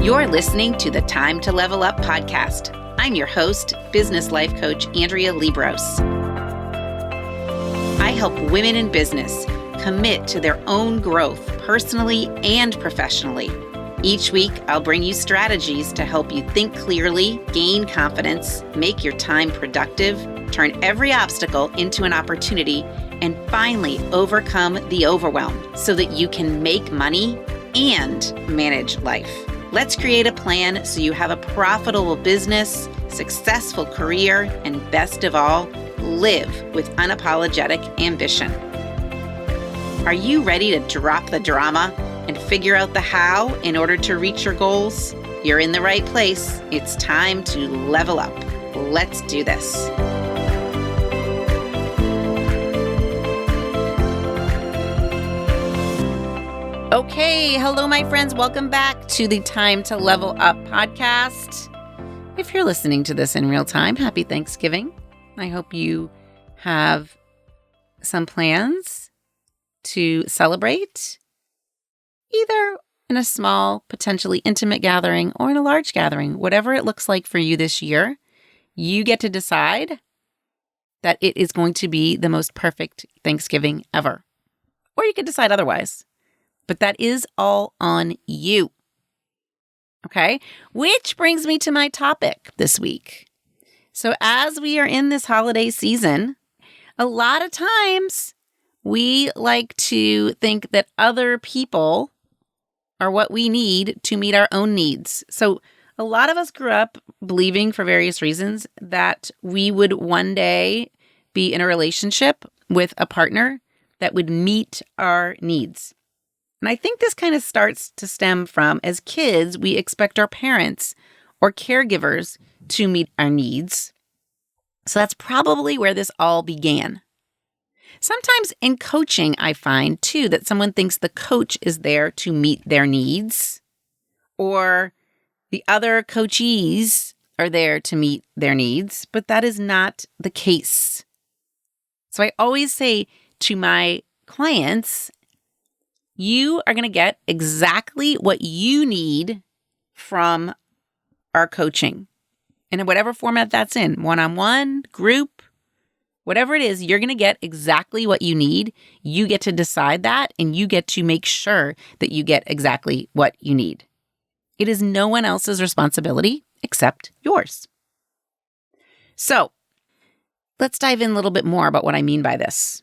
You're listening to the Time to Level Up podcast. I'm your host, business life coach Andrea Liebross. I help women in business commit to their own growth personally and professionally. Each week, I'll bring you strategies to help you think clearly, gain confidence, make your time productive, turn every obstacle into an opportunity, and finally overcome the overwhelm so that you can make money and manage life. Let's create a plan so you have a profitable business, successful career, and best of all, live with unapologetic ambition. Are you ready to drop the drama and figure out the how in order to reach your goals? You're in the right place. It's time to level up. Let's do this. Okay, hello my friends. Welcome back to the Time to Level Up podcast. If you're listening to this in real time, happy Thanksgiving. I hope you have some plans to celebrate, either in a small, potentially intimate gathering or in a large gathering. Whatever it looks like for you this year, you get to decide that it is going to be the most perfect Thanksgiving ever. Or you could decide otherwise. But that is all on you. Okay? Which brings me to my topic this week. So as we are in this holiday season, a lot of times we like to think that other people are what we need to meet our own needs. So a lot of us grew up believing, for various reasons, that we would one day be in a relationship with a partner that would meet our needs. And I think this kind of starts to stem from, as kids, we expect our parents or caregivers to meet our needs. So that's probably where this all began. Sometimes in coaching, I find, too, that someone thinks the coach is there to meet their needs, or the other coachees are there to meet their needs, but that is not the case. So I always say to my clients, you are going to get exactly what you need from our coaching. And in whatever format that's in, one-on-one, group, whatever it is, you're going to get exactly what you need. You get to decide that, and you get to make sure that you get exactly what you need. It is no one else's responsibility except yours. So let's dive in a little bit more about what I mean by this.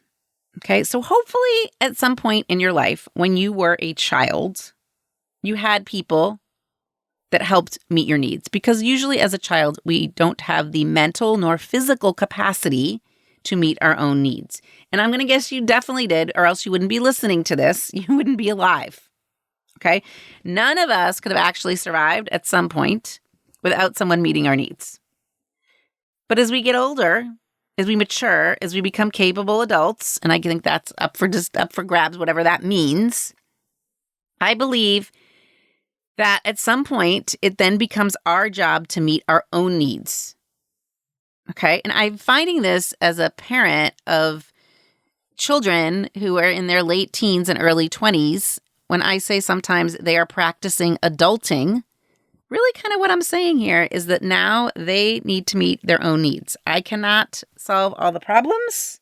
Okay, so hopefully at some point in your life, when you were a child, you had people that helped meet your needs. Because usually as a child, we don't have the mental nor physical capacity to meet our own needs. And I'm going to guess you definitely did, or else you wouldn't be listening to this. You wouldn't be alive. Okay, none of us could have actually survived at some point without someone meeting our needs. But as we get older, as we mature, as we become capable adults, and I think that's up for grabs, whatever that means, I believe that at some point, it then becomes our job to meet our own needs. Okay? And I'm finding this as a parent of children who are in their late teens and early 20s. When I say sometimes they are practicing adulting, really kind of what I'm saying here is that now they need to meet their own needs. I cannot solve all the problems.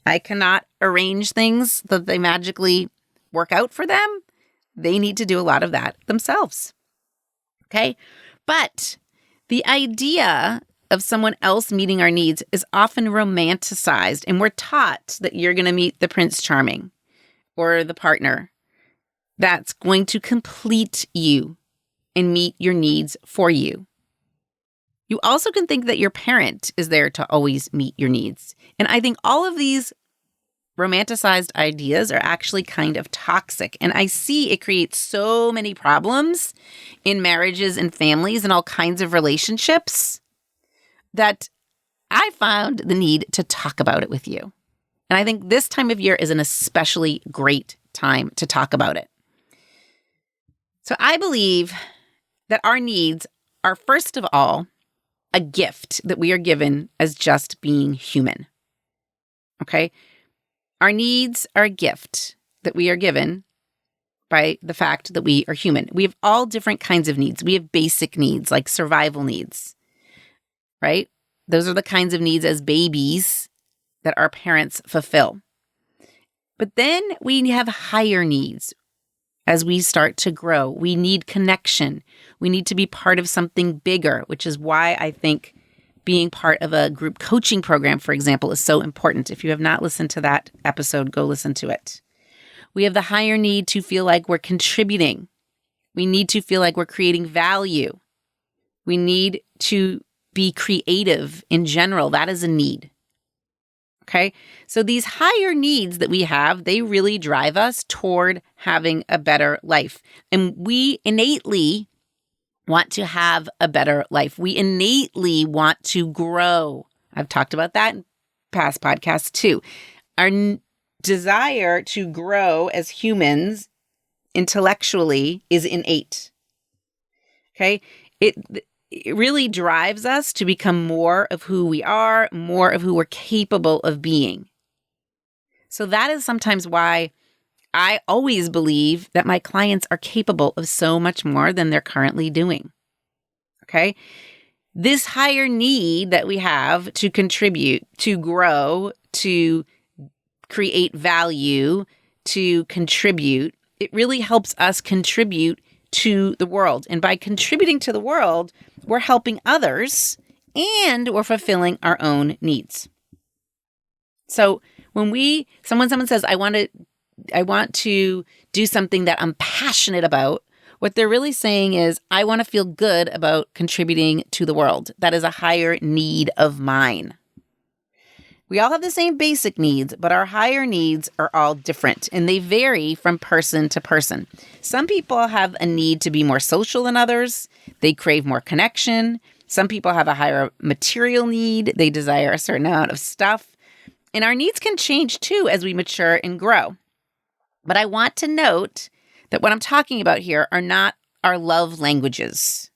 I cannot arrange things that they magically work out for them. They need to do a lot of that themselves. Okay? But the idea of someone else meeting our needs is often romanticized, and we're taught that you're going to meet the Prince Charming or the partner that's going to complete you and meet your needs for you. You also can think that your parent is there to always meet your needs. And I think all of these romanticized ideas are actually kind of toxic. And I see it creates so many problems in marriages and families and all kinds of relationships that I found the need to talk about it with you. And I think this time of year is an especially great time to talk about it. So I believe that our needs are, first of all, a gift that we are given as just being human. Okay? Our needs are a gift that we are given by the fact that we are human. We have all different kinds of needs. We have basic needs like survival needs, right? Those are the kinds of needs as babies that our parents fulfill. But then we have higher needs as we start to grow. We need connection. We need to be part of something bigger, which is why I think being part of a group coaching program, for example, is so important. If you have not listened to that episode, go listen to it. We have the higher need to feel like we're contributing. We need to feel like we're creating value. We need to be creative in general. That is a need. Okay? So these higher needs that we have, they really drive us toward having a better life. And we innately want to have a better life. We innately want to grow. I've talked about that in past podcasts too. Our desire to grow as humans intellectually is innate. Okay? It really drives us to become more of who we are, more of who we're capable of being. So that is sometimes why I always believe that my clients are capable of so much more than they're currently doing. Okay? This higher need that we have to contribute, to grow, to create value, to contribute, it really helps us contribute to the world. And by contributing to the world, we're helping others and we're fulfilling our own needs. So when someone says, I want to do something that I'm passionate about, what they're really saying is, I want to feel good about contributing to the world. That is a higher need of mine. We all have the same basic needs, but our higher needs are all different, and they vary from person to person. Some people have a need to be more social than others. They crave more connection. Some people have a higher material need. They desire a certain amount of stuff. And our needs can change too as we mature and grow. But I want to note that what I'm talking about here are not our love languages.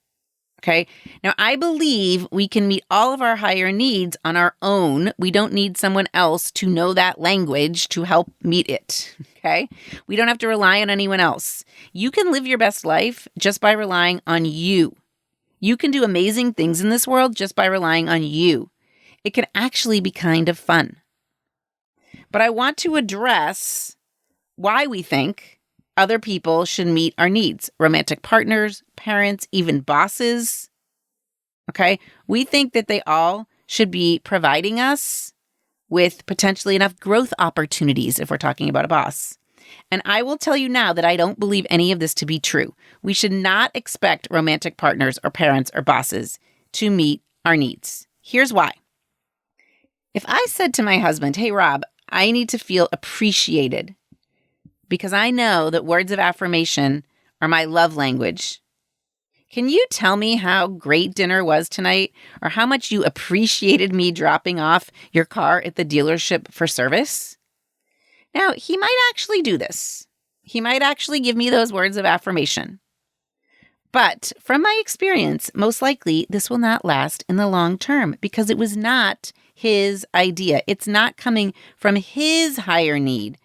Okay. Now, I believe we can meet all of our higher needs on our own. We don't need someone else to know that language to help meet it. Okay. We don't have to rely on anyone else. You can live your best life just by relying on you. You can do amazing things in this world just by relying on you. It can actually be kind of fun. But I want to address why we think other people should meet our needs. Romantic partners, parents, even bosses. Okay? We think that they all should be providing us with potentially enough growth opportunities if we're talking about a boss. And I will tell you now that I don't believe any of this to be true. We should not expect romantic partners or parents or bosses to meet our needs. Here's why. If I said to my husband, hey, Rob, I need to feel appreciated, because I know that words of affirmation are my love language. Can you tell me how great dinner was tonight, or how much you appreciated me dropping off your car at the dealership for service? Now, he might actually do this. He might actually give me those words of affirmation. But from my experience, most likely this will not last in the long term because it was not his idea. It's not coming from his higher need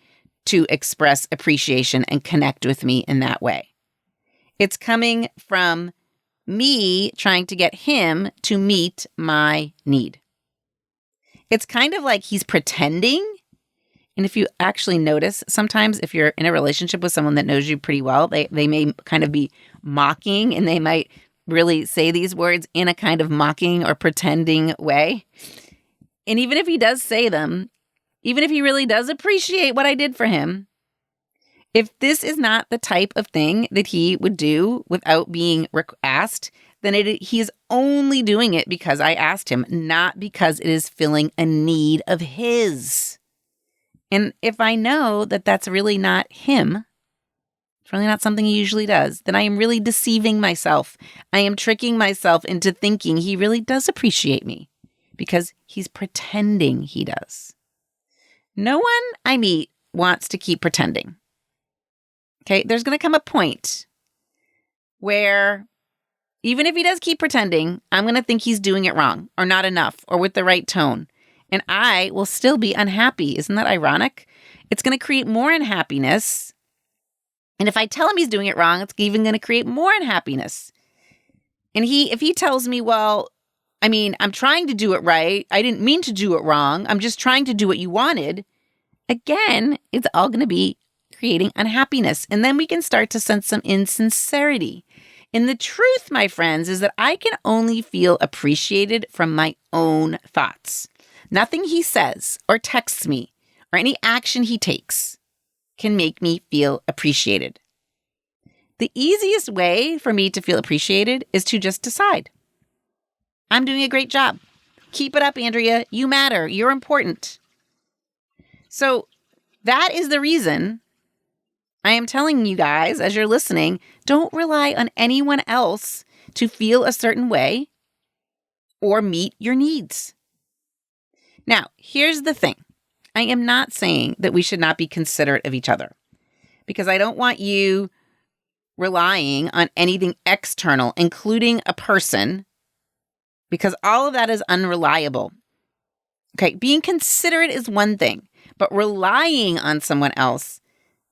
to express appreciation and connect with me in that way. It's coming from me trying to get him to meet my need. It's kind of like he's pretending. And if you actually notice, sometimes if you're in a relationship with someone that knows you pretty well, they may kind of be mocking, and they might really say these words in a kind of mocking or pretending way. And even if he does say them, even if he really does appreciate what I did for him, if this is not the type of thing that he would do without being asked, then he's only doing it because I asked him, not because it is filling a need of his. And if I know that that's really not him, it's really not something he usually does, then I am really deceiving myself. I am tricking myself into thinking he really does appreciate me because he's pretending he does. No one I meet wants to keep pretending. Okay, there's going to come a point where even if he does keep pretending, I'm going to think he's doing it wrong or not enough or with the right tone. And I will still be unhappy. Isn't that ironic? It's going to create more unhappiness And if I tell him he's doing it wrong, it's even going to create more unhappiness. And if he tells me, well, I'm trying to do it right. I didn't mean to do it wrong. I'm just trying to do what you wanted. Again, it's all going to be creating unhappiness. And then we can start to sense some insincerity. And the truth, my friends, is that I can only feel appreciated from my own thoughts. Nothing he says or texts me or any action he takes can make me feel appreciated. The easiest way for me to feel appreciated is to just decide. I'm doing a great job. Keep it up, Andrea. You matter. You're important. So that is the reason I am telling you guys, as you're listening, don't rely on anyone else to feel a certain way or meet your needs. Now, here's the thing. I am not saying that we should not be considerate of each other, because I don't want you relying on anything external, including a person, because all of that is unreliable. Okay, being considerate is one thing, but relying on someone else,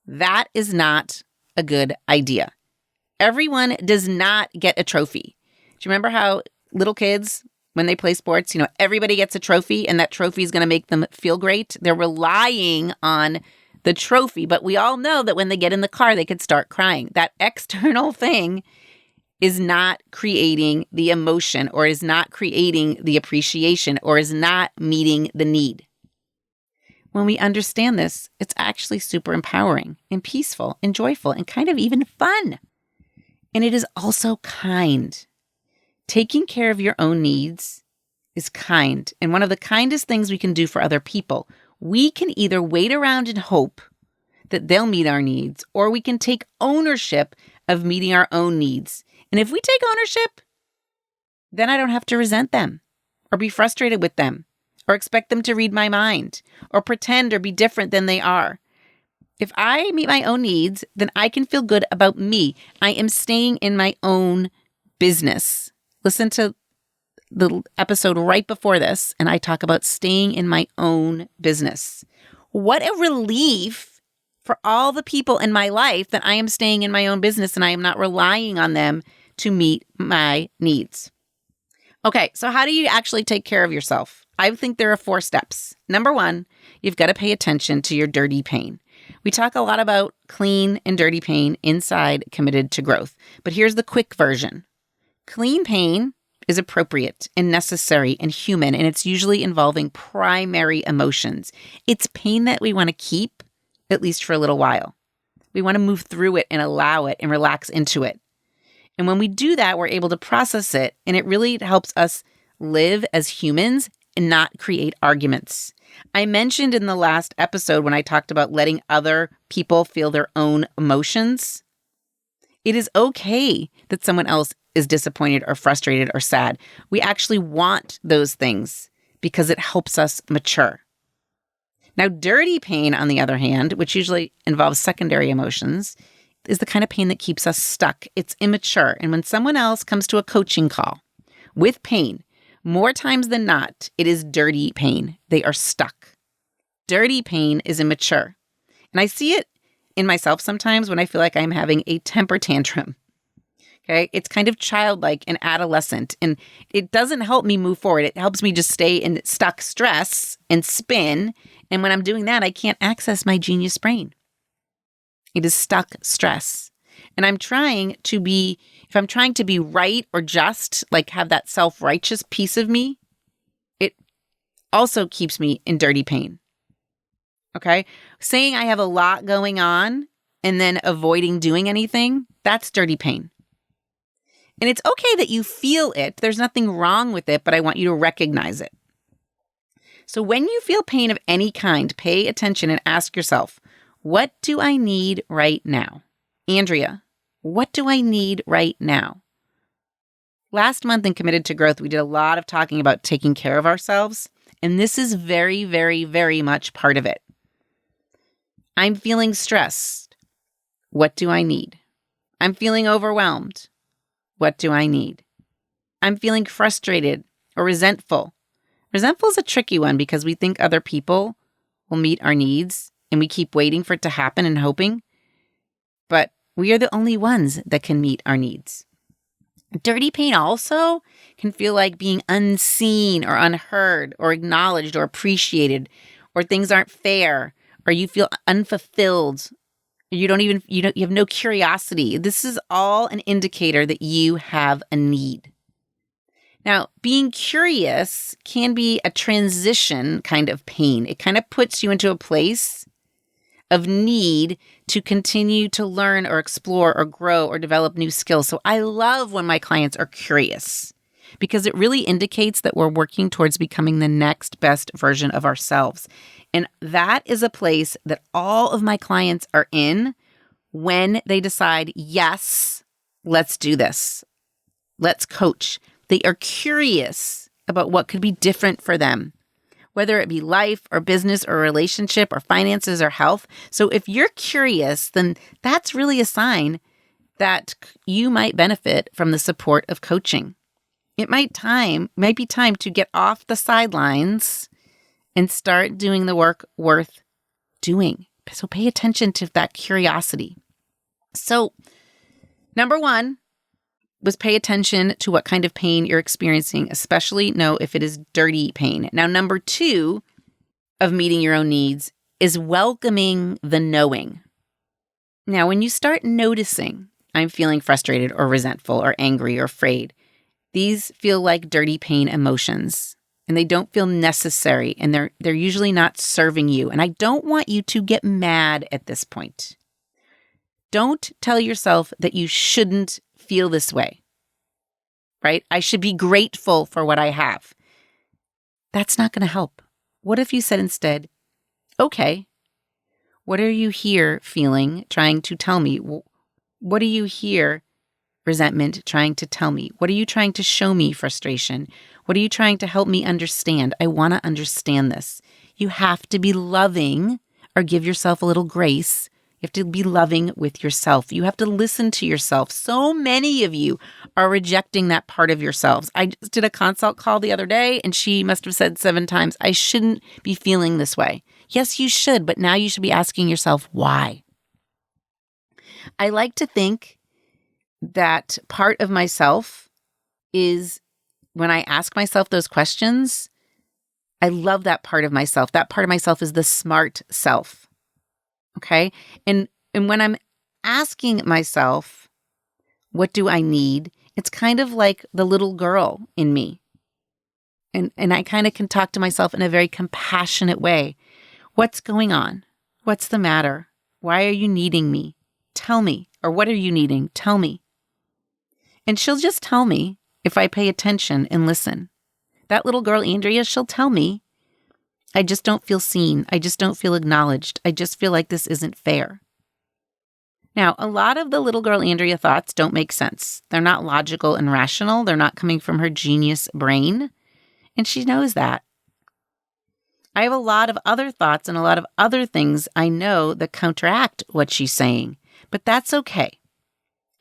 that is not a good idea. Everyone does not get a trophy. Do you remember how little kids, when they play sports, everybody gets a trophy and that trophy is going to make them feel great? They're relying on the trophy, but we all know that when they get in the car, they could start crying. That external thing is not creating the emotion, or is not creating the appreciation, or is not meeting the need. When we understand this, it's actually super empowering and peaceful and joyful and kind of even fun. And it is also kind. Taking care of your own needs is kind. And one of the kindest things we can do for other people, we can either wait around and hope that they'll meet our needs, or we can take ownership of meeting our own needs. And if we take ownership, then I don't have to resent them or be frustrated with them or expect them to read my mind or pretend or be different than they are. If I meet my own needs, then I can feel good about me. I am staying in my own business. Listen to the episode right before this, and I talk about staying in my own business. What a relief for all the people in my life that I am staying in my own business and I am not relying on them to meet my needs. Okay, so how do you actually take care of yourself? I think there are 4 steps. Number 1, you've got to pay attention to your dirty pain. We talk a lot about clean and dirty pain inside Committed to Growth, but here's the quick version. Clean pain is appropriate and necessary and human, and it's usually involving primary emotions. It's pain that we want to keep, at least for a little while. We want to move through it and allow it and relax into it. And when we do that, we're able to process it, and it really helps us live as humans and not create arguments. I mentioned in the last episode when I talked about letting other people feel their own emotions. It is okay that someone else is disappointed or frustrated or sad. We actually want those things because it helps us mature. Now, dirty pain, on the other hand, which usually involves secondary emotions, is the kind of pain that keeps us stuck. It's immature. And when someone else comes to a coaching call with pain, more times than not, it is dirty pain. They are stuck. Dirty pain is immature. And I see it in myself sometimes when I feel like I'm having a temper tantrum. Okay, it's kind of childlike and adolescent, and it doesn't help me move forward. It helps me just stay in stuck stress and spin. And when I'm doing that, I can't access my genius brain. It is stuck stress. And if I'm trying to be right or just, like have that self-righteous piece of me, it also keeps me in dirty pain. Okay, saying I have a lot going on and then avoiding doing anything, that's dirty pain. And it's okay that you feel it. There's nothing wrong with it, but I want you to recognize it. So when you feel pain of any kind, pay attention and ask yourself, what do I need right now? Andrea, what do I need right now? Last month in Committed to Growth, we did a lot of talking about taking care of ourselves. And this is very, very, very much part of it. I'm feeling stressed. What do I need? I'm feeling overwhelmed. What do I need? I'm feeling frustrated or resentful. Resentful is a tricky one because we think other people will meet our needs and we keep waiting for it to happen and hoping. But We are the only ones that can meet our needs. Dirty pain also can feel like being unseen or unheard or acknowledged or appreciated, or things aren't fair, or you feel unfulfilled. You have no curiosity. This is all an indicator that you have a need. Now, being curious can be a transition kind of pain. It kind of puts you into a place of need to continue to learn or explore or grow or develop new skills. So I love when my clients are curious because it really indicates that we're working towards becoming the next best version of ourselves. And that is a place that all of my clients are in when they decide, yes, let's do this. Let's coach. They are curious about what could be different for them, whether it be life or business or relationship or finances or health. So if you're curious, then that's really a sign that you might benefit from the support of coaching. It might be time to get off the sidelines and start doing the work worth doing. So pay attention to that curiosity. So number one was pay attention to what kind of pain you're experiencing, especially know if it is dirty pain. Now, number two of meeting your own needs is welcoming the knowing. Now, when you start noticing, I'm feeling frustrated or resentful or angry or afraid, these feel like dirty pain emotions and they don't feel necessary and they're usually not serving you. And I don't want you to get mad at this point. Don't tell yourself that you shouldn't feel this way, right? I should be grateful for what I have. That's not going to help. What if you said instead, okay, what are you here feeling, trying to tell me? What are you here, resentment, trying to tell me? What are you trying to show me, frustration? What are you trying to help me understand? I want to understand this. You have to be loving or give yourself a little grace. You have to be loving with yourself. You have to listen to yourself. So many of you are rejecting that part of yourselves. I just did a consult call the other day and she must have said 7 times, I shouldn't be feeling this way. Yes, you should, but now you should be asking yourself why. I like to think that part of myself is when I ask myself those questions, I love that part of myself. That part of myself is the smart self. Okay. And when I'm asking myself, what do I need? It's kind of like the little girl in me. And I kind of can talk to myself in a very compassionate way. What's going on? What's the matter? Why are you needing me? Tell me. Or what are you needing? Tell me. And she'll just tell me if I pay attention and listen. That little girl, Andrea, she'll tell me, I just don't feel seen. I just don't feel acknowledged. I just feel like this isn't fair. Now, a lot of the little girl Andrea thoughts don't make sense. They're not logical and rational. They're not coming from her genius brain. And she knows that. I have a lot of other thoughts and a lot of other things I know that counteract what she's saying. But that's okay.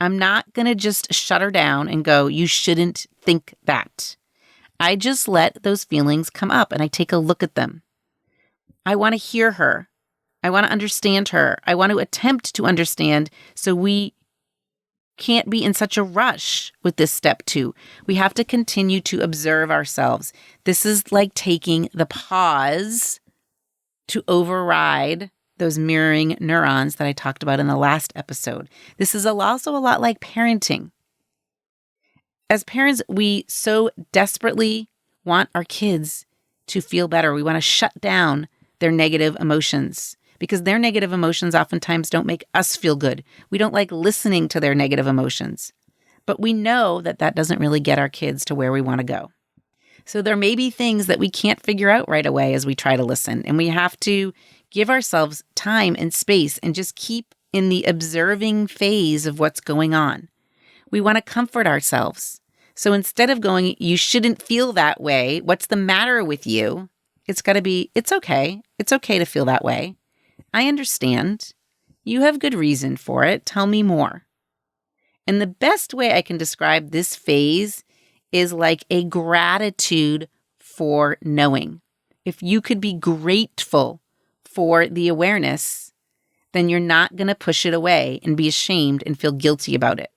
I'm not going to just shut her down and go, you shouldn't think that. I just let those feelings come up and I take a look at them. I want to hear her. I want to understand her. I want to attempt to understand so we can't be in such a rush with this step 2. We have to continue to observe ourselves. This is like taking the pause to override those mirroring neurons that I talked about in the last episode. This is also a lot like parenting. As parents, we so desperately want our kids to feel better. We want to shut down their negative emotions because their negative emotions oftentimes don't make us feel good. We don't like listening to their negative emotions, but we know that that doesn't really get our kids to where we want to go. So there may be things that we can't figure out right away as we try to listen, and we have to give ourselves time and space and just keep in the observing phase of what's going on. We want to comfort ourselves. So instead of going, you shouldn't feel that way, what's the matter with you? It's got to be, it's okay. It's okay to feel that way. I understand. You have good reason for it. Tell me more. And the best way I can describe this phase is like a gratitude for knowing. If you could be grateful for the awareness then you're not going to push it away and be ashamed and feel guilty about it.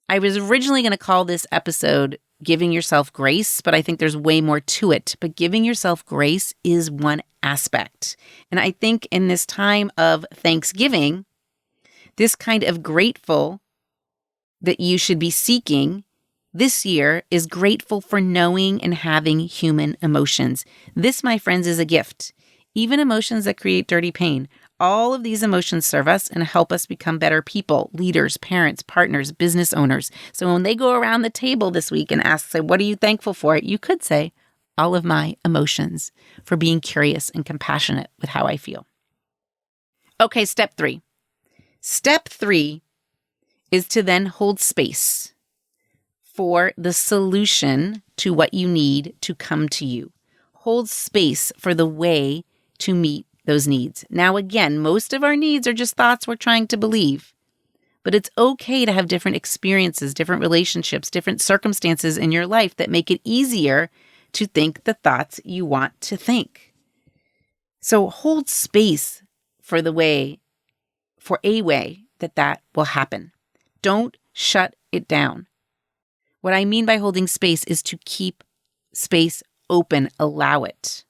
I was originally going to call this episode Giving Yourself Grace, but I think there's way more to it. But giving yourself grace is one aspect. And I think in this time of Thanksgiving, this kind of grateful that you should be seeking this year is grateful for knowing and having human emotions. This, my friends, is a gift. Even emotions that create dirty pain. All of these emotions serve us and help us become better people, leaders, parents, partners, business owners. So when they go around the table this week and ask, say, what are you thankful for? You could say, all of my emotions, for being curious and compassionate with how I feel. Okay, step 3. Step 3 is to then hold space for the solution to what you need to come to you. Hold space for the way to meet those needs. Now, again, most of our needs are just thoughts we're trying to believe, but it's okay to have different experiences, different relationships, different circumstances in your life that make it easier to think the thoughts you want to think. So hold space for a way that will happen. Don't shut it down. What I mean by holding space is to keep space open, allow it.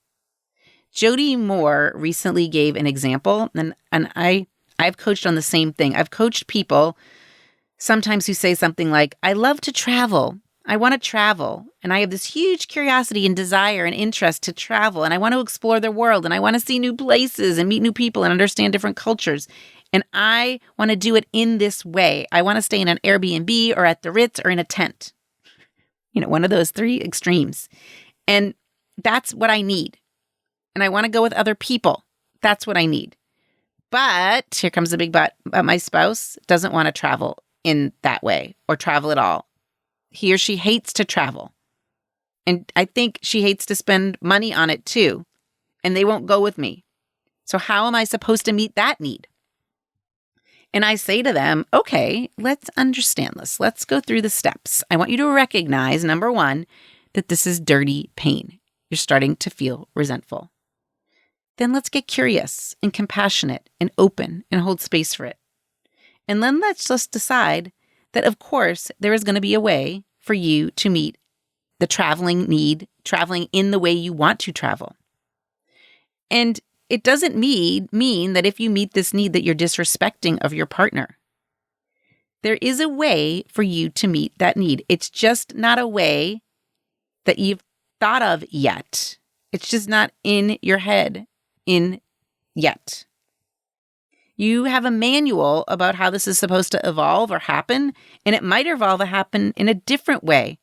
Jody Moore recently gave an example, and I've coached on the same thing. I've coached people sometimes who say something like, I love to travel. I want to travel. And I have this huge curiosity and desire and interest to travel. And I want to explore the world. And I want to see new places and meet new people and understand different cultures. And I want to do it in this way. I want to stay in an Airbnb or at the Ritz or in a tent. One of those 3 extremes. And that's what I need. And I want to go with other people. That's what I need. But here comes the big but. My spouse doesn't want to travel in that way or travel at all. He or she hates to travel. And I think she hates to spend money on it too. And they won't go with me. So how am I supposed to meet that need? And I say to them, okay, let's understand this. Let's go through the steps. I want you to recognize, number 1, that this is dirty pain. You're starting to feel resentful. Then let's get curious and compassionate and open and hold space for it. And then let's just decide that, of course, there is going to be a way for you to meet the traveling need, traveling in the way you want to travel. And it doesn't mean that if you meet this need that you're disrespecting of your partner. There is a way for you to meet that need. It's just not a way that you've thought of yet. It's just not in your head yet. You have a manual about how this is supposed to evolve or happen, and it might evolve or happen in a different way,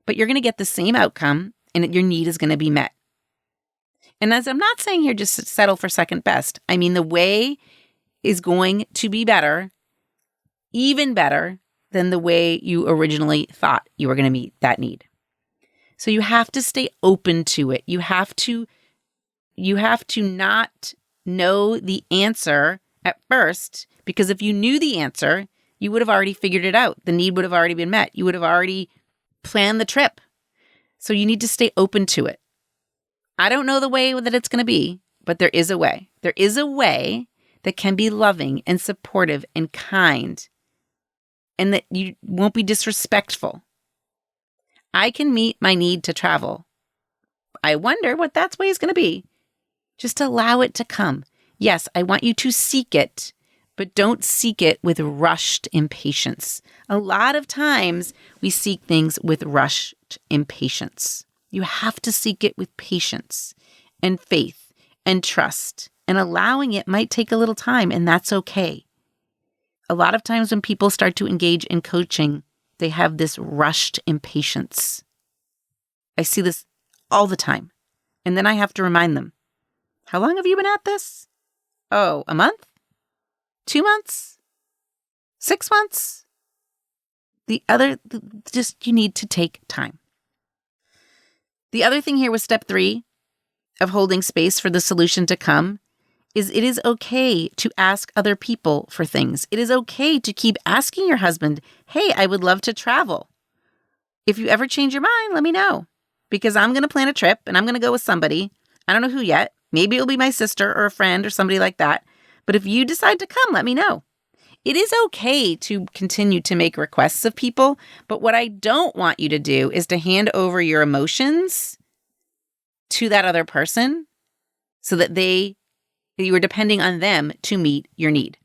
but you're going to get the same outcome and your need is going to be met. And as I'm not saying here just settle for second best, I mean the way is going to be better, even better than the way you originally thought you were going to meet that need. So you have to stay open to it. You have to not know the answer at first, because if you knew the answer, you would have already figured it out. The need would have already been met. You would have already planned the trip. So you need to stay open to it. I don't know the way that it's going to be, but there is a way. There is a way that can be loving and supportive and kind, and that you won't be disrespectful. I can meet my need to travel. I wonder what that way is going to be. Just allow it to come. Yes, I want you to seek it, but don't seek it with rushed impatience. A lot of times we seek things with rushed impatience. You have to seek it with patience and faith and trust, and allowing it might take a little time, and that's okay. A lot of times when people start to engage in coaching, they have this rushed impatience. I see this all the time. And then I have to remind them, how long have you been at this? Oh, a month? 2 months? 6 months? You need to take time. The other thing here with step 3 of holding space for the solution to come is it is okay to ask other people for things. It is okay to keep asking your husband, hey, I would love to travel. If you ever change your mind, let me know, because I'm going to plan a trip and I'm going to go with somebody. I don't know who yet. Maybe it'll be my sister or a friend or somebody like that. But if you decide to come, let me know. It is okay to continue to make requests of people, but what I don't want you to do is to hand over your emotions to that other person so that you are depending on them to meet your need.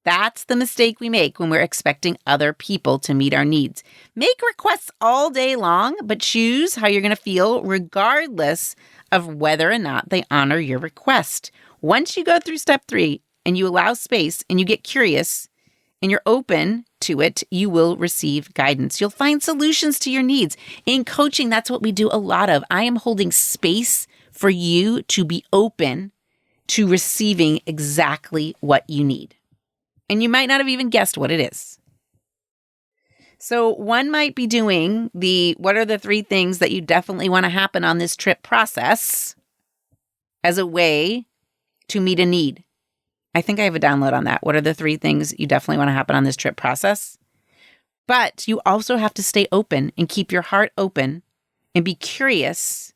That's the mistake we make when we're expecting other people to meet our needs. Make requests all day long, but choose how you're going to feel regardless of whether or not they honor your request. Once you go through step 3 and you allow space and you get curious and you're open to it, you will receive guidance. You'll find solutions to your needs. In coaching, that's what we do a lot of. I am holding space for you to be open to receiving exactly what you need. And you might not have even guessed what it is. So one might be doing what are the 3 things that you definitely want to happen on this trip process as a way to meet a need. I think I have a download on that. What are the 3 things you definitely want to happen on this trip process? But you also have to stay open and keep your heart open and be curious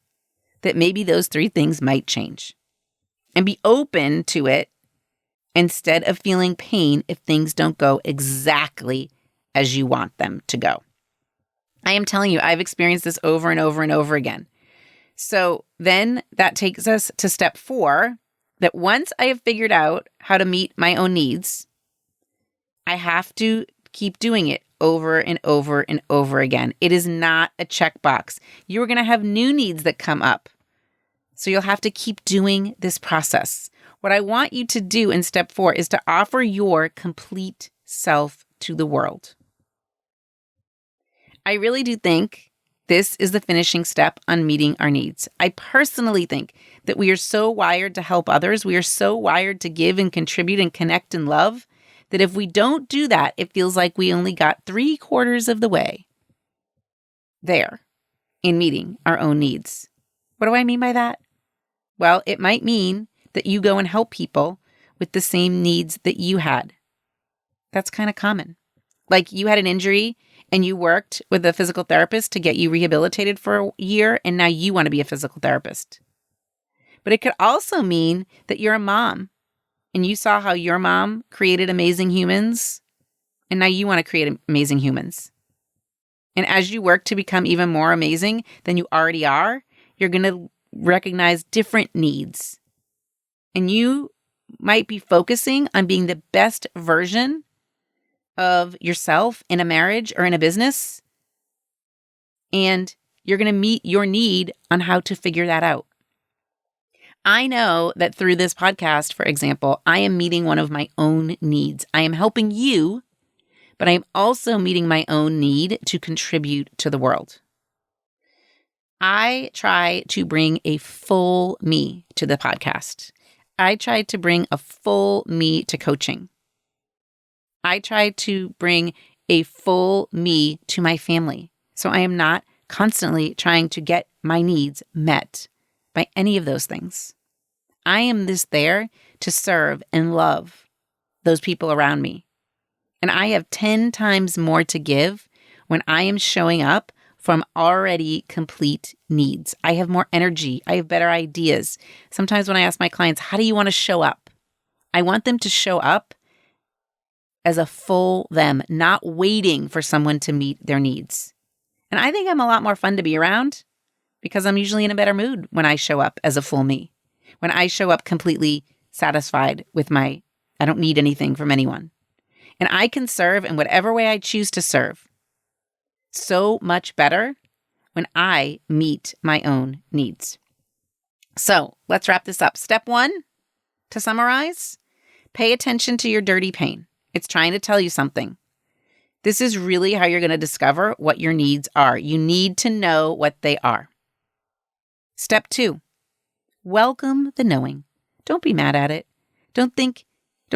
that maybe those 3 things might change. And be open to it instead of feeling pain if things don't go exactly as you want them to go. I am telling you, I've experienced this over and over and over again. So then that takes us to step 4, that once I have figured out how to meet my own needs, I have to keep doing it over and over and over again. It is not a checkbox. You're going to have new needs that come up. So you'll have to keep doing this process. What I want you to do in step 4 is to offer your complete self to the world. I really do think this is the finishing step on meeting our needs. I personally think that we are so wired to help others. We are so wired to give and contribute and connect and love that if we don't do that, it feels like we only got 3/4 of the way there in meeting our own needs. What do I mean by that? Well, it might mean that you go and help people with the same needs that you had. That's kind of common. Like you had an injury and you worked with a physical therapist to get you rehabilitated for a year, and now you want to be a physical therapist. But it could also mean that you're a mom and you saw how your mom created amazing humans, and now you want to create amazing humans. And as you work to become even more amazing than you already are, you're going to recognize different needs. And you might be focusing on being the best version of yourself in a marriage or in a business. And you're going to meet your need on how to figure that out. I know that through this podcast, for example, I am meeting one of my own needs. I am helping you, but I am also meeting my own need to contribute to the world. I try to bring a full me to the podcast. I try to bring a full me to coaching. I try to bring a full me to my family. So I am not constantly trying to get my needs met by any of those things. I am there to serve and love those people around me. And I have 10 times more to give when I am showing up from already complete needs. I have more energy. I have better ideas. Sometimes when I ask my clients, how do you want to show up? I want them to show up as a full them, not waiting for someone to meet their needs. And I think I'm a lot more fun to be around because I'm usually in a better mood when I show up as a full me. When I show up completely satisfied with I don't need anything from anyone. And I can serve in whatever way I choose to serve. So much better when I meet my own needs. So let's wrap this up. Step 1, to summarize, pay attention to your dirty pain. It's trying to tell you something. This is really how you're going to discover what your needs are. You need to know what they are. Step 2, welcome the knowing. Don't be mad at it. Don't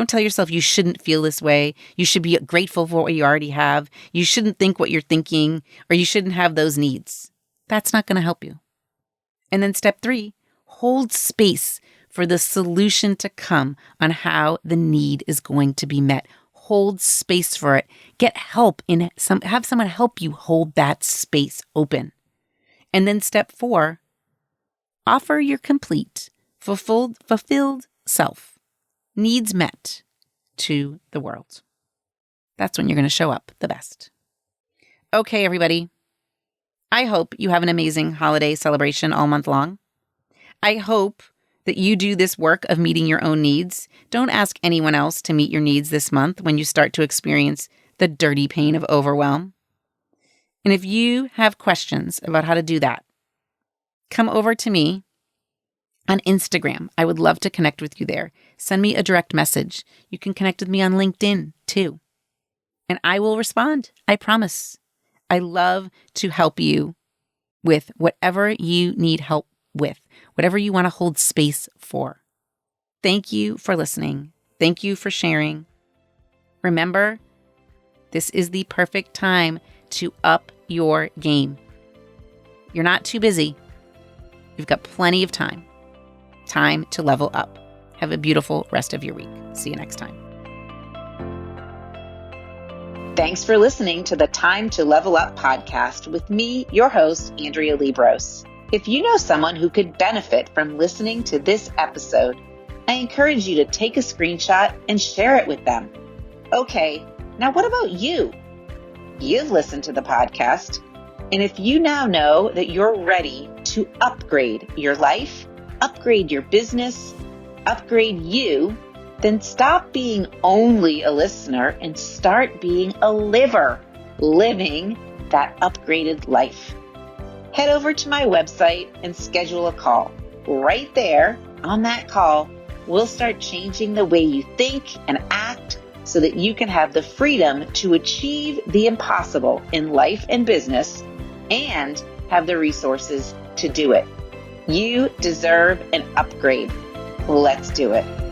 tell yourself you shouldn't feel this way. You should be grateful for what you already have. You shouldn't think what you're thinking, or you shouldn't have those needs. That's not going to help you. And then step 3, hold space for the solution to come on how the need is going to be met. Hold space for it. Get help have someone help you hold that space open. And then step 4, offer your complete, fulfilled self. needs met to the world. That's when you're going to show up the best. Okay, everybody. I hope you have an amazing holiday celebration all month long. I hope that you do this work of meeting your own needs. Don't ask anyone else to meet your needs this month when you start to experience the dirty pain of overwhelm. And if you have questions about how to do that, come over to me on Instagram. I would love to connect with you there. Send me a direct message. You can connect with me on LinkedIn too. And I will respond. I promise. I love to help you with whatever you need help with, whatever you want to hold space for. Thank you for listening. Thank you for sharing. Remember, this is the perfect time to up your game. You're not too busy. You've got plenty of time. Time to level up. Have a beautiful rest of your week. See you next time. Thanks for listening to the Time to Level Up podcast with me, your host, Andrea Liebross. If you know someone who could benefit from listening to this episode, I encourage you to take a screenshot and share it with them. Okay, now what about you? You've listened to the podcast, and if you now know that you're ready to upgrade your life, upgrade your business, upgrade you, then stop being only a listener and start being a liver, living that upgraded life. Head over to my website and schedule a call. Right there on that call, we'll start changing the way you think and act so that you can have the freedom to achieve the impossible in life and business and have the resources to do it. You deserve an upgrade. Let's do it.